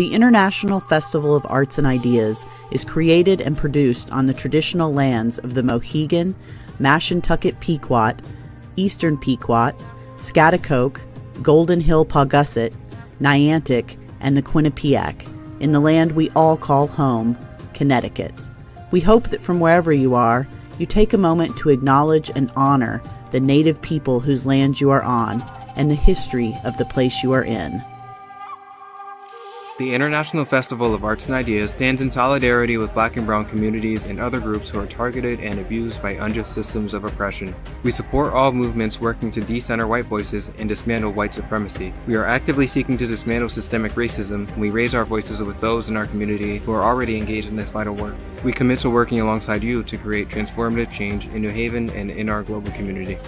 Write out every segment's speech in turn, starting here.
The International Festival of Arts and Ideas is created and produced on the traditional lands of the Mohegan, Mashantucket Pequot, Eastern Pequot, Schaghticoke, Golden Hill Paugussett, Niantic, and the Quinnipiac, in the land we all call home, Connecticut. We hope that from wherever you are, you take a moment to acknowledge and honor the native people whose land you are on and the history of the place you are in. The International Festival of Arts and Ideas stands in solidarity with Black and Brown communities and other groups who are targeted and abused by unjust systems of oppression. We support all movements working to decenter white voices and dismantle white supremacy. We are actively seeking to dismantle systemic racism, and we raise our voices with those in our community who are already engaged in this vital work. We commit to working alongside you to create transformative change in New Haven and in our global community.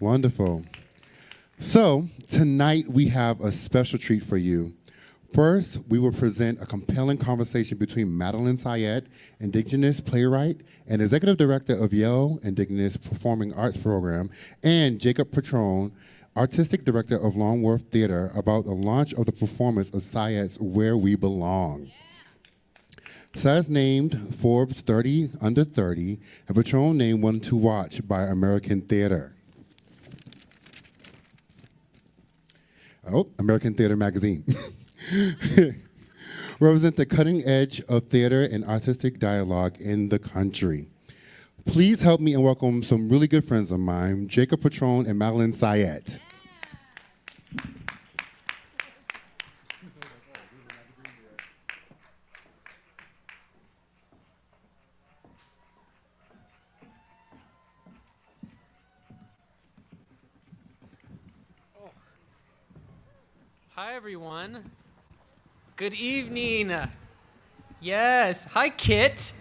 Wonderful. So tonight we have a special treat for you. First, we will present a compelling conversation between Madeline Sayet, Indigenous playwright and Executive Director of Yale Indigenous Performing Arts Program, and Jacob Padrón, Artistic Director of Long Wharf Theater, about the launch of the performance of Sayet's Where We Belong. Sayet's named Forbes 30 Under 30, and Padrón named One to Watch by American Theater. American Theater Magazine. Represent the cutting edge of theater and artistic dialogue in the country. Please help me and welcome some really good friends of mine, Jacob Padrón and Madeline Sayet. Hi, everyone. Good evening. Yes. Hi, Kit.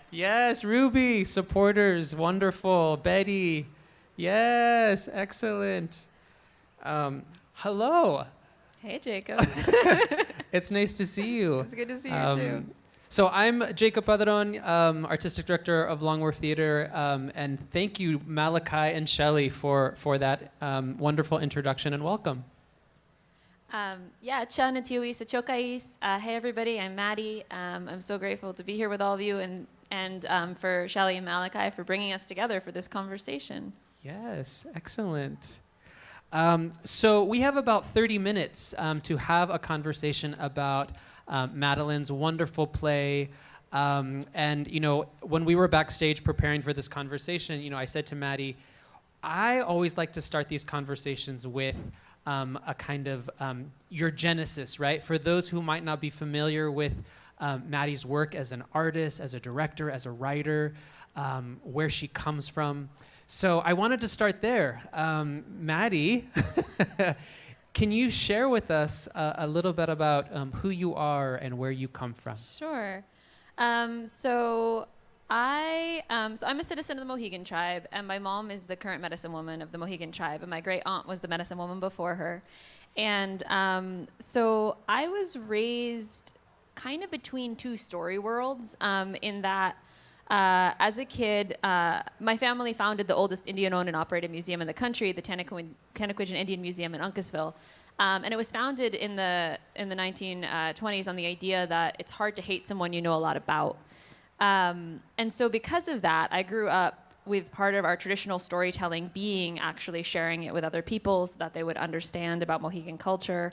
Yes, Ruby, supporters, wonderful. Betty. Yes, excellent. Hello. Hey, Jacob. It's nice to see you. It's good to see you too. So I'm Jacob Padrón, artistic director of Long Wharf Theater, and thank you, Malachi and Shelley, for that wonderful introduction and welcome. Chan and Tiwi Sachokais. Hey, everybody. I'm Maddie. I'm so grateful to be here with all of you, and for Shelley and Malachi for bringing us together for this conversation. Yes, excellent. So we have about 30 minutes to have a conversation about Madeline's wonderful play. And, when we were backstage preparing for this conversation, I said to Maddie, I always like to start these conversations with a kind of your genesis, right? For those who might not be familiar with Maddie's work as an artist, as a director, as a writer, where she comes from. So I wanted to start there. Maddie, can you share with us a little bit about who you are and where you come from? Sure. So I'm a citizen of the Mohegan tribe, and my mom is the current medicine woman of the Mohegan tribe, and my great aunt was the medicine woman before her. And so I was raised kind of between two story worlds, in that as a kid, my family founded the oldest Indian-owned and operated museum in the country, the Tanaquidgeon Indian Museum in Uncasville. And it was founded in the 1920s on the idea that it's hard to hate someone you know a lot about. And so because of that, I grew up with part of our traditional storytelling being actually sharing it with other people so that they would understand about Mohegan culture,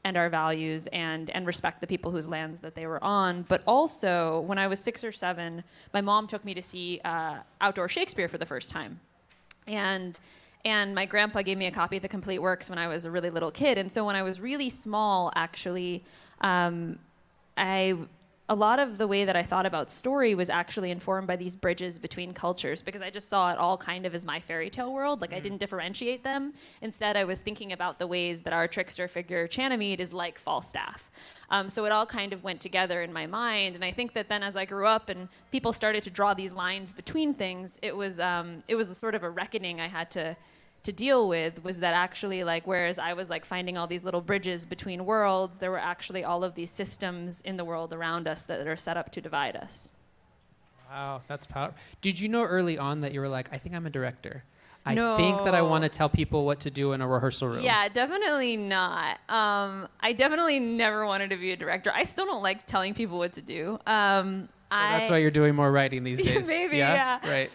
and our values, and respect the people whose lands that they were on. But also, when I was 6 or 7, my mom took me to see outdoor Shakespeare for the first time. And my grandpa gave me a copy of the complete works when I was a really little kid. And so when I was really small, actually, a lot of the way that I thought about story was actually informed by these bridges between cultures, because I just saw it all kind of as my fairy tale world. Like, I didn't differentiate them. Instead, I was thinking about the ways that our trickster figure Chanamede is like Falstaff. So it all kind of went together in my mind. And I think that then as I grew up and people started to draw these lines between things, it was a sort of a reckoning I had to deal with, was that actually, like, whereas I was like finding all these little bridges between worlds, there were actually all of these systems in the world around us that are set up to divide us. Wow, that's powerful. Did you know early on that you were like, I think I'm a director? I No. think that I want to tell people what to do in a rehearsal room. Yeah, definitely not. I definitely never wanted to be a director. I still don't like telling people what to do. So that's why you're doing more writing these days. Maybe, yeah. Right.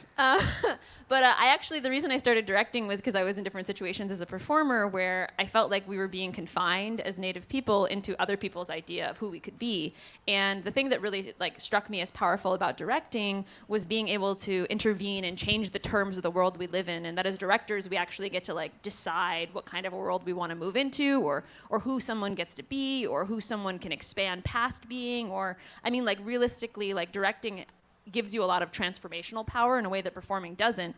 But the reason I started directing was because I was in different situations as a performer where I felt like we were being confined as Native people into other people's idea of who we could be. And the thing that really struck me as powerful about directing was being able to intervene and change the terms of the world we live in. And that as directors, we actually get to decide what kind of a world we want to move into, or who someone gets to be, or who someone can expand past being, or, realistically, directing gives you a lot of transformational power in a way that performing doesn't.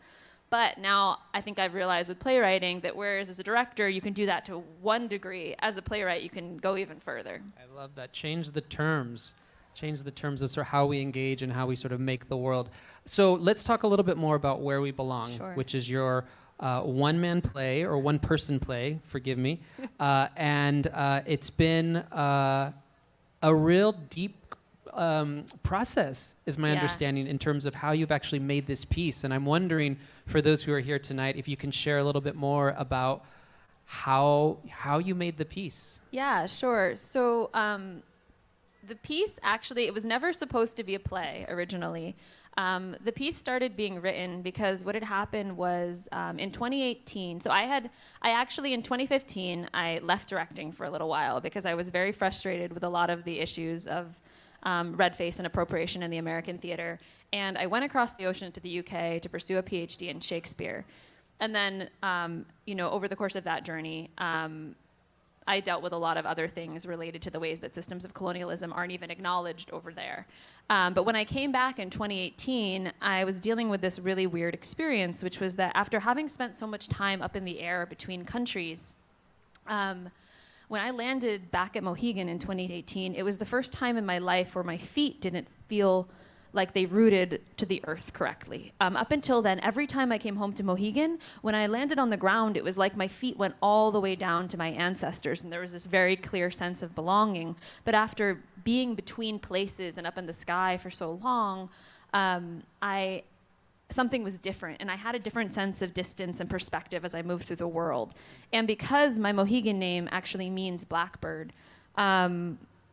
But now I think I've realized with playwriting that whereas as a director you can do that to one degree, as a playwright you can go even further. I love that. Change the terms of sort of how we engage and how we sort of make the world. So let's talk a little bit more about Where We Belong, Sure. which is your one-man play, or one-person play, forgive me. And it's been a real deep process, is my understanding, in terms of how you've actually made this piece. And I'm wondering, for those who are here tonight, if you can share a little bit more about how you made the piece. Yeah, sure. So the piece, actually, it was never supposed to be a play originally. The piece started being written because what had happened was in 2018, so I actually in 2015, I left directing for a little while because I was very frustrated with a lot of the issues of red face and appropriation in the American theater. And I went across the ocean to the UK to pursue a PhD in Shakespeare. And then, over the course of that journey, I dealt with a lot of other things related to the ways that systems of colonialism aren't even acknowledged over there. But when I came back in 2018, I was dealing with this really weird experience, which was that after having spent so much time up in the air between countries, when I landed back at Mohegan in 2018, it was the first time in my life where my feet didn't feel like they rooted to the earth correctly. Up until then, every time I came home to Mohegan, when I landed on the ground, it was like my feet went all the way down to my ancestors, and there was this very clear sense of belonging. But after being between places and up in the sky for so long, something was different, and I had a different sense of distance and perspective as I moved through the world. And because my Mohegan name actually means blackbird,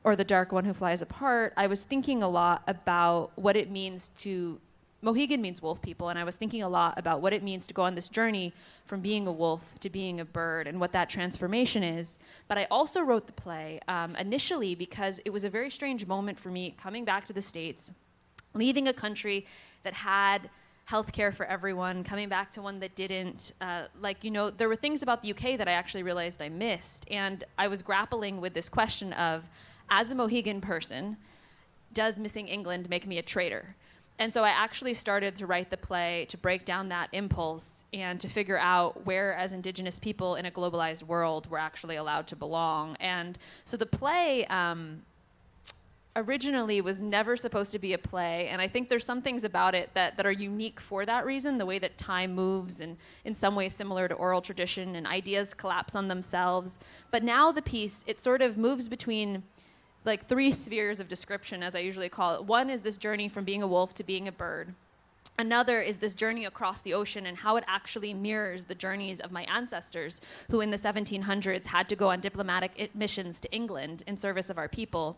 or the dark one who flies apart, I was thinking a lot about what it means to, Mohegan means wolf people, and I was thinking a lot about what it means to go on this journey from being a wolf to being a bird and what that transformation is. But I also wrote the play initially because it was a very strange moment for me coming back to the States, leaving a country that had healthcare for everyone, coming back to one that didn't. There were things about the UK that I actually realized I missed. And I was grappling with this question of, as a Mohegan person, does missing England make me a traitor? And so I actually started to write the play to break down that impulse and to figure out where, as Indigenous people in a globalized world, we're actually allowed to belong. And so the play originally was never supposed to be a play, and I think there's some things about it that are unique for that reason, the way that time moves and in some ways similar to oral tradition, and ideas collapse on themselves. But now the piece, it sort of moves between like three spheres of description, as I usually call it. One is this journey from being a wolf to being a bird. Another is this journey across the ocean and how it actually mirrors the journeys of my ancestors, who in the 1700s had to go on diplomatic missions to England in service of our people.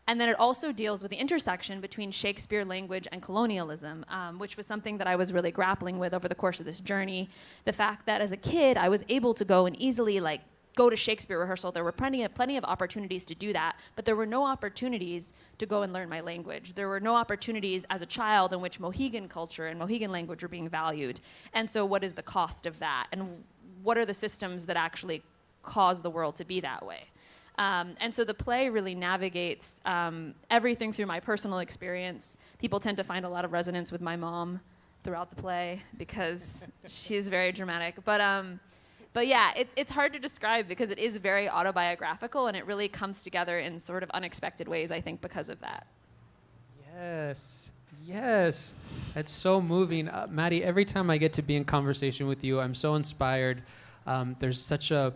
And then it also deals with the intersection between Shakespeare language and colonialism, which was something that I was really grappling with over the course of this journey. The fact that as a kid, I was able to go and easily go to Shakespeare rehearsal. There were plenty of opportunities to do that, but there were no opportunities to go and learn my language. There were no opportunities as a child in which Mohegan culture and Mohegan language were being valued. And so what is the cost of that? And what are the systems that actually cause the world to be that way? And so the play really navigates everything through my personal experience. People tend to find a lot of resonance with my mom throughout the play because she's very dramatic. But yeah, it's hard to describe because it is very autobiographical, and it really comes together in sort of unexpected ways, I think, because of that. Yes. It's so moving. Maddie, every time I get to be in conversation with you, I'm so inspired. There's such a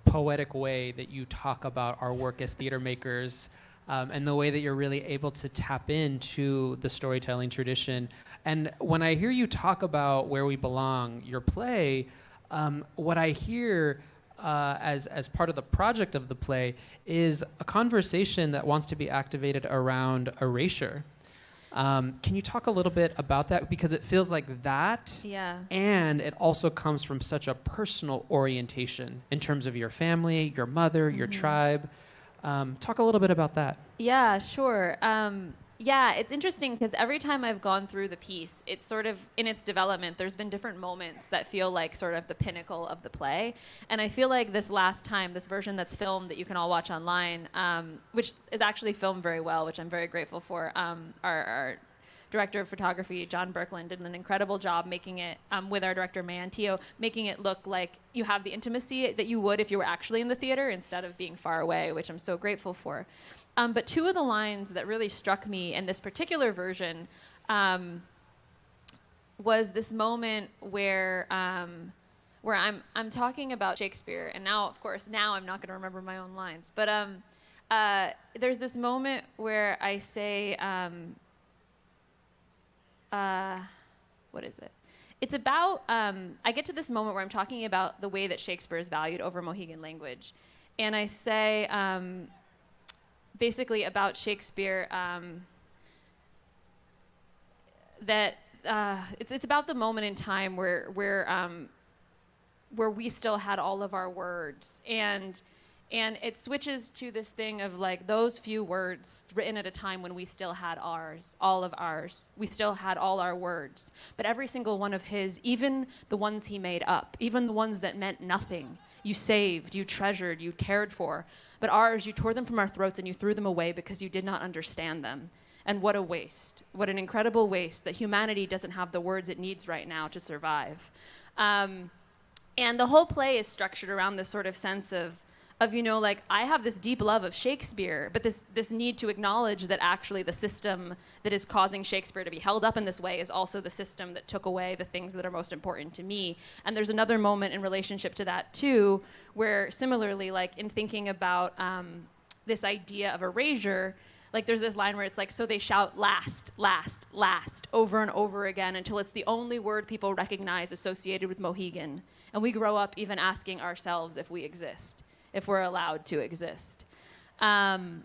poetic way that you talk about our work as theater makers, and the way that you're really able to tap into the storytelling tradition. And when I hear you talk about Where We Belong, your play, what I hear as part of the project of the play is a conversation that wants to be activated around erasure. Can you talk a little bit about that? Because it feels like that, yeah. And it also comes from such a personal orientation in terms of your family, your mother, your tribe. Talk a little bit about that. Yeah, sure. Yeah, it's interesting because every time I've gone through the piece, it's sort of, in its development, there's been different moments that feel like sort of the pinnacle of the play. And I feel like this last time, this version that's filmed that you can all watch online, which is actually filmed very well, which I'm very grateful for, our director of photography, John Birkland, did an incredible job making it, with our director, Mayan Teo, making it look like you have the intimacy that you would if you were actually in the theater instead of being far away, which I'm so grateful for. But two of the lines that really struck me in this particular version was this moment where I'm talking about Shakespeare, and now, of course, I'm not going to remember my own lines. But there's this moment where I say, what is it? It's about, I get to this moment where I'm talking about the way that Shakespeare is valued over Mohegan language. And I say, basically about Shakespeare, that it's about the moment in time where we still had all of our words, and it switches to this thing of like those few words written at a time when we still had ours, all of ours. We still had all our words, but every single one of his, even the ones he made up, even the ones that meant nothing, you saved, you treasured, you cared for. But ours, you tore them from our throats and you threw them away because you did not understand them. And what a waste. What an incredible waste that humanity doesn't have the words it needs right now to survive. And the whole play is structured around this sort of sense of of, you know, like, I have this deep love of Shakespeare, but this need to acknowledge that actually the system that is causing Shakespeare to be held up in this way is also the system that took away the things that are most important to me. And there's another moment in relationship to that too, where similarly, like in thinking about this idea of erasure, like there's this line where it's like, so they shout last, last, last over and over again until it's the only word people recognize associated with Mohegan. And we grow up even asking ourselves if we exist, if we're allowed to exist. And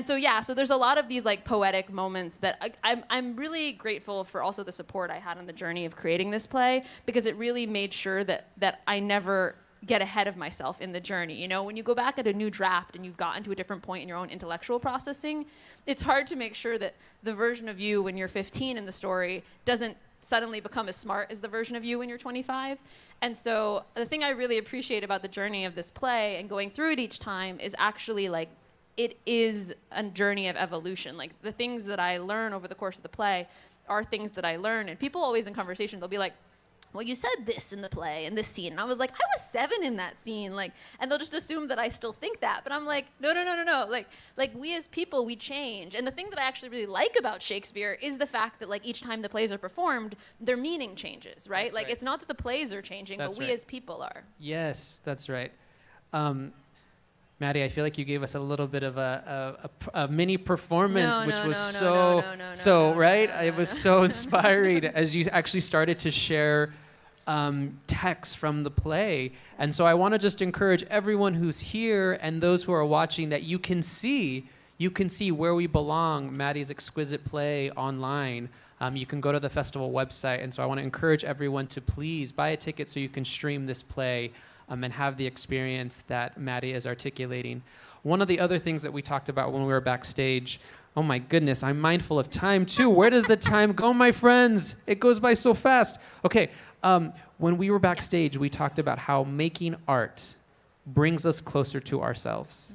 so, yeah, so there's a lot of these like poetic moments that I'm really grateful for also the support I had on the journey of creating this play, because it really made sure that I never get ahead of myself in the journey. You know, when you go back at a new draft and you've gotten to a different point in your own intellectual processing, it's hard to make sure that the version of you when you're 15 in the story doesn't suddenly become as smart as the version of you when you're 25. And so the thing I really appreciate about the journey of this play and going through it each time is actually like, it is a journey of evolution. Like the things that I learn over the course of the play are things that I learn. And people always in conversation, they'll be like, well, you said this in the play, in this scene. And I was like, I was 7 in that scene. Like, and they'll just assume that I still think that. But I'm like, no. Like we as people, we change. And the thing that I actually really like about Shakespeare is the fact that like each time the plays are performed, their meaning changes, right? That's like right. It's not that the plays are changing, That's but we right. as people are. Yes, that's right. Maddie, I feel like you gave us a little bit of a mini performance, which was so right. It was so inspiring as you actually started to share text from the play. And so I want to just encourage everyone who's here and those who are watching that you can see Where We Belong, Maddie's exquisite play online. You can go to the festival website. And so I want to encourage everyone to please buy a ticket so you can stream this play and have the experience that Maddie is articulating. One of the other things that we talked about when we were backstage, oh my goodness, I'm mindful of time too. Where does the time go, my friends? It goes by so fast. Okay, when we were backstage, we talked about how making art brings us closer to ourselves.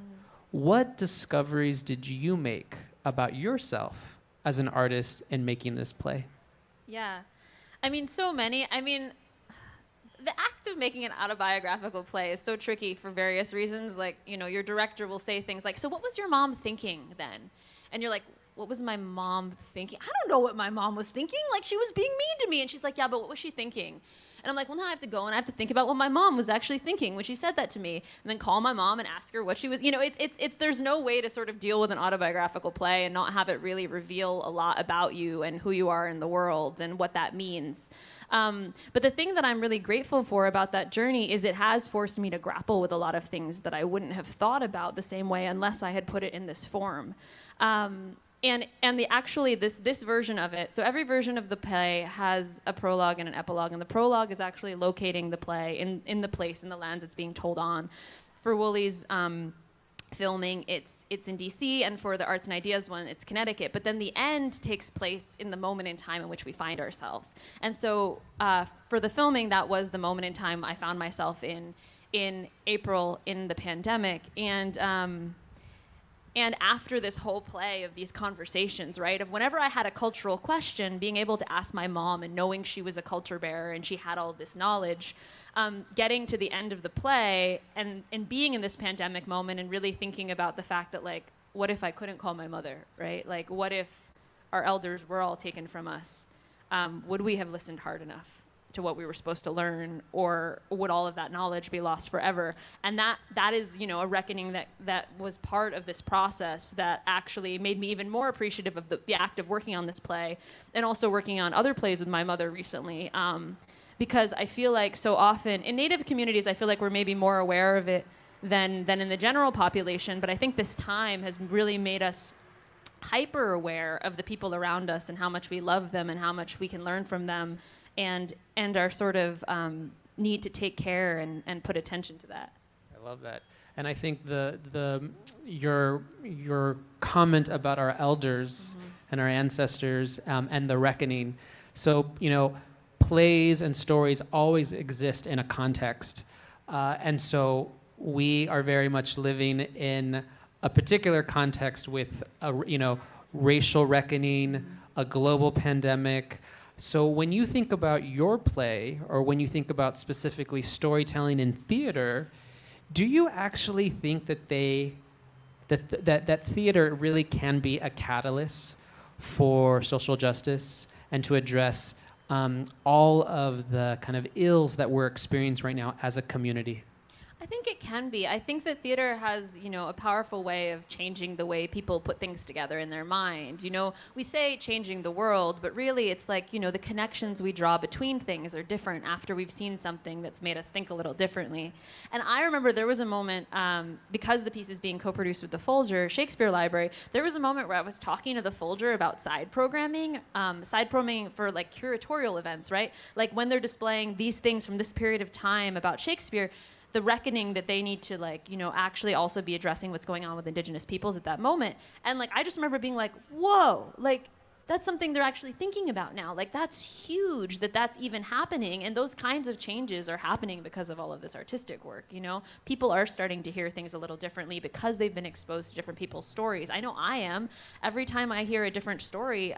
What discoveries did you make about yourself as an artist in making this play? Yeah. I mean, so many. I mean, the act of making an autobiographical play is so tricky for various reasons. Like, you know, your director will say things like, so what was your mom thinking then? And you're like, what was my mom thinking? I don't know what my mom was thinking. Like, she was being mean to me. And she's like, yeah, but what was she thinking? And I'm like, well, now I have to go and I have to think about what my mom was actually thinking when she said that to me, and then call my mom and ask her what she was, you know, it's there's no way to sort of deal with an autobiographical play and not have it really reveal a lot about you and who you are in the world and what that means. But the thing that I'm really grateful for about that journey is it has forced me to grapple with a lot of things that I wouldn't have thought about the same way unless I had put it in this form. And this version of it, so every version of the play has a prologue and an epilogue, and the prologue is actually locating the play in the place, in the lands it's being told on. For Wooley's filming, it's in DC, and for the Arts and Ideas one, it's Connecticut. But then the end takes place in the moment in time in which we find ourselves. And so for the filming, that was the moment in time I found myself in April in the pandemic. And after this whole play of these conversations, right, of whenever I had a cultural question, being able to ask my mom and knowing she was a culture bearer and she had all this knowledge, getting to the end of the play and being in this pandemic moment and really thinking about the fact that, like, what if I couldn't call my mother, right? Like, what if our elders were all taken from us? Would we have listened hard enough to what we were supposed to learn, or would all of that knowledge be lost forever? And that is, you know, a reckoning that was part of this process that actually made me even more appreciative of the act of working on this play, and also working on other plays with my mother recently, because I feel like so often in Native communities, I feel like we're maybe more aware of it than in the general population, but I think this time has really made us hyper aware of the people around us and how much we love them and how much we can learn from them, and our sort of need to take care and put attention to that. I love that. And I think your comment about our elders and our ancestors and the reckoning. So, you know, plays and stories always exist in a context. And so we are very much living in a particular context with, racial reckoning, a global pandemic. So when you think about your play, or when you think about specifically storytelling in theater, Do you actually think that that theater really can be a catalyst for social justice and to address all of the kind of ills that we're experiencing right now as a community? I think it can be. I think that theater has, a powerful way of changing the way people put things together in their mind. We say changing the world, but really it's like, the connections we draw between things are different after we've seen something that's made us think a little differently. And I remember there was a moment, because the piece is being co-produced with the Folger Shakespeare Library, there was a moment where I was talking to the Folger about side programming for like curatorial events, right? Like when they're displaying these things from this period of time about Shakespeare, the reckoning that they need to actually also be addressing what's going on with Indigenous peoples at that moment. And I just remember being like, whoa, that's something they're actually thinking about now. That's huge that that's even happening. And those kinds of changes are happening because of all of this artistic work, People are starting to hear things a little differently because they've been exposed to different people's stories. I know I am. Every time I hear a different story,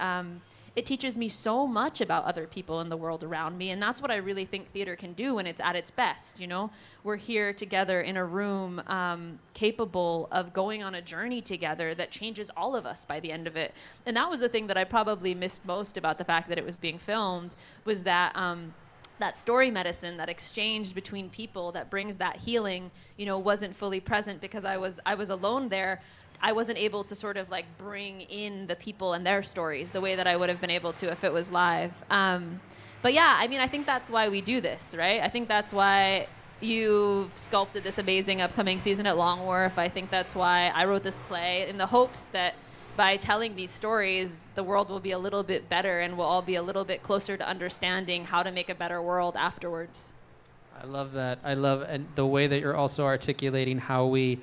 it teaches me so much about other people in the world around me, and that's what I really think theater can do when it's at its best, We're here together in a room capable of going on a journey together that changes all of us by the end of it. And that was the thing that I probably missed most about the fact that it was being filmed, was that that story medicine, that exchange between people that brings that healing, wasn't fully present because I was alone there. I wasn't able to sort of bring in the people and their stories the way that I would have been able to if it was live. But yeah, I think that's why we do this, right? I think that's why you've sculpted this amazing upcoming season at Long Wharf. I think that's why I wrote this play, in the hopes that by telling these stories, the world will be a little bit better and we'll all be a little bit closer to understanding how to make a better world afterwards. I love that. And the way that you're also articulating how we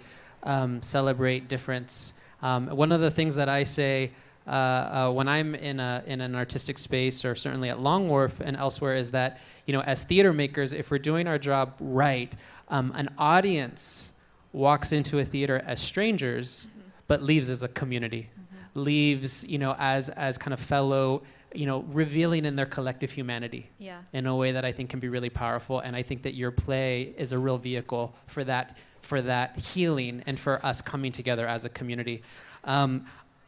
celebrate difference. One of the things that I say when I'm in an artistic space, or certainly at Long Wharf and elsewhere, is that as theater makers, if we're doing our job right, an audience walks into a theater as strangers, but leaves as a community, leaves as kind of fellow, revealing in their collective humanity, in a way that I think can be really powerful. And I think that your play is a real vehicle for that healing and for us coming together as a community.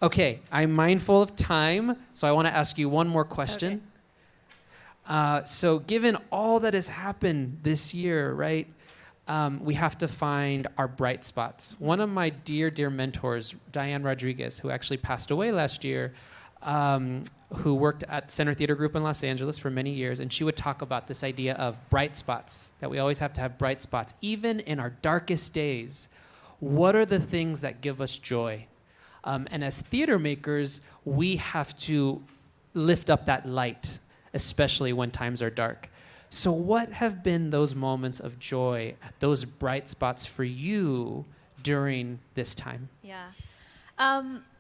Okay, I'm mindful of time, so I want to ask you one more question. Okay. So given all that has happened this year, right, we have to find our bright spots. One of my dear, dear mentors, Diane Rodriguez, who actually passed away last year, who worked at Center Theater Group in Los Angeles for many years, and she would talk about this idea of bright spots, that we always have to have bright spots. Even in our darkest days, what are the things that give us joy? And as theater makers, we have to lift up that light, especially when times are dark. So what have been those moments of joy, those bright spots for you during this time? Yeah.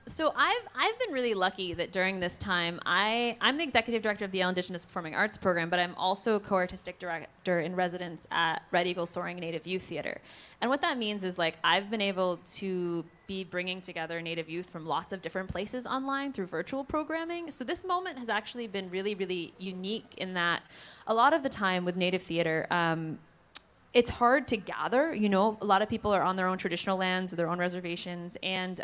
So I've been really lucky that during this time, I'm the executive director of the Yale Indigenous Performing Arts program, but I'm also co-artistic director in residence at Red Eagle Soaring Native Youth Theater. And what that means is I've been able to be bringing together Native youth from lots of different places online through virtual programming. So this moment has actually been really, really unique in that a lot of the time with Native theater, it's hard to gather. A lot of people are on their own traditional lands, their own reservations, and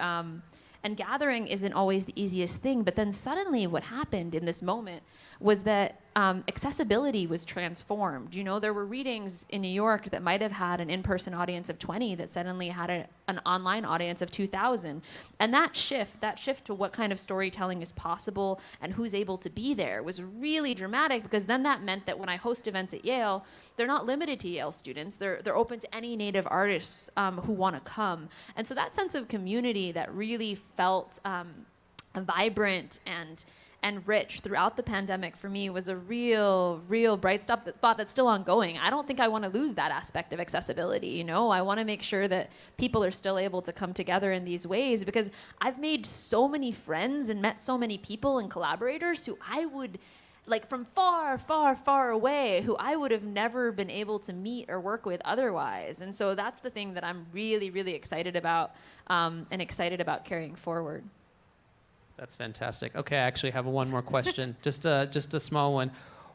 gathering isn't always the easiest thing. But then suddenly what happened in this moment was that accessibility was transformed. There were readings in New York that might have had an in-person audience of 20 that suddenly had an online audience of 2,000. And that shift to what kind of storytelling is possible and who's able to be there was really dramatic, because then that meant that when I host events at Yale, they're not limited to Yale students. They're open to any Native artists who want to come. And so that sense of community that really felt vibrant and rich throughout the pandemic for me was a real bright spot that's still ongoing. I don't think I want to lose that aspect of accessibility. I want to make sure that people are still able to come together in these ways, because I've made so many friends and met so many people and collaborators who I would, from far, far, far away, who I would have never been able to meet or work with otherwise. And so that's the thing that I'm really, really excited about and excited about carrying forward. That's fantastic. Okay, I actually have one more question, just a small one.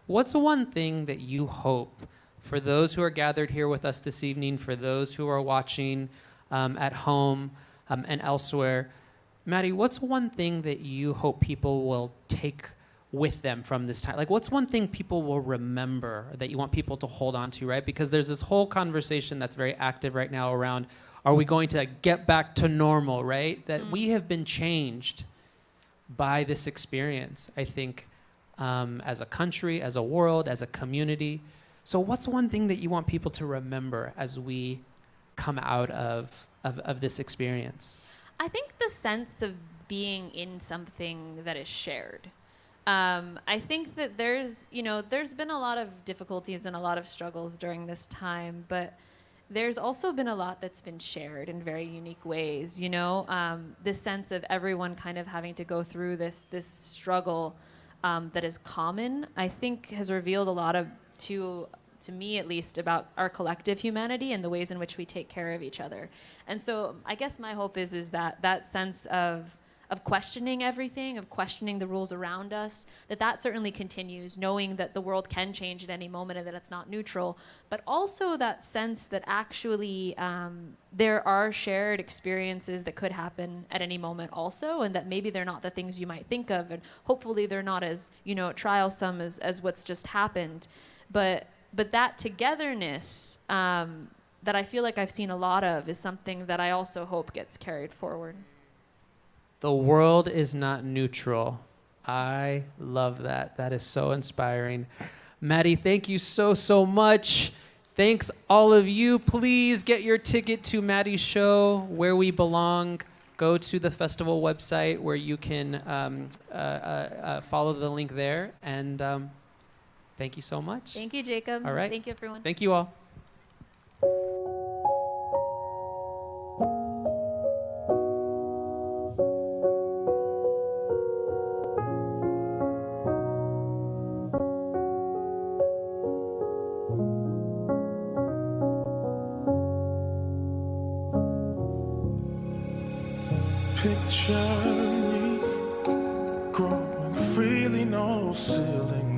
What's one thing that you hope For those who are gathered here with us this evening, for those who are watching at home and elsewhere, Maddie, what's one thing that you hope people will take with them from this time? Like, what's one thing people will remember that you want people to hold on to, right? Because there's this whole conversation that's very active right now around, are we going to get back to normal, right? That we have been changed by this experience, I think, as a country, as a world, as a community. So what's one thing that you want people to remember as we come out of this experience? I think the sense of being in something that is shared. I think that there's been a lot of difficulties and a lot of struggles during this time, but there's also been a lot that's been shared in very unique ways, this sense of everyone kind of having to go through this struggle that is common, I think has revealed a lot to me at least, about our collective humanity and the ways in which we take care of each other. And so I guess my hope is that sense of questioning everything, of questioning the rules around us, that certainly continues, knowing that the world can change at any moment and that it's not neutral, but also that sense that actually there are shared experiences that could happen at any moment also, and that maybe they're not the things you might think of, and hopefully they're not as trialsome as what's just happened. But that togetherness that I feel like I've seen a lot of is something that I also hope gets carried forward. The world is not neutral. I love that. That is so inspiring. Maddie, thank you so much. Thanks all of you. Please get your ticket to Maddie's show, Where We Belong. Go to the festival website where you can follow the link there. And thank you so much. Thank you, Jacob. All right. Thank you, everyone. Thank you all. Picture me growing freely, no ceiling.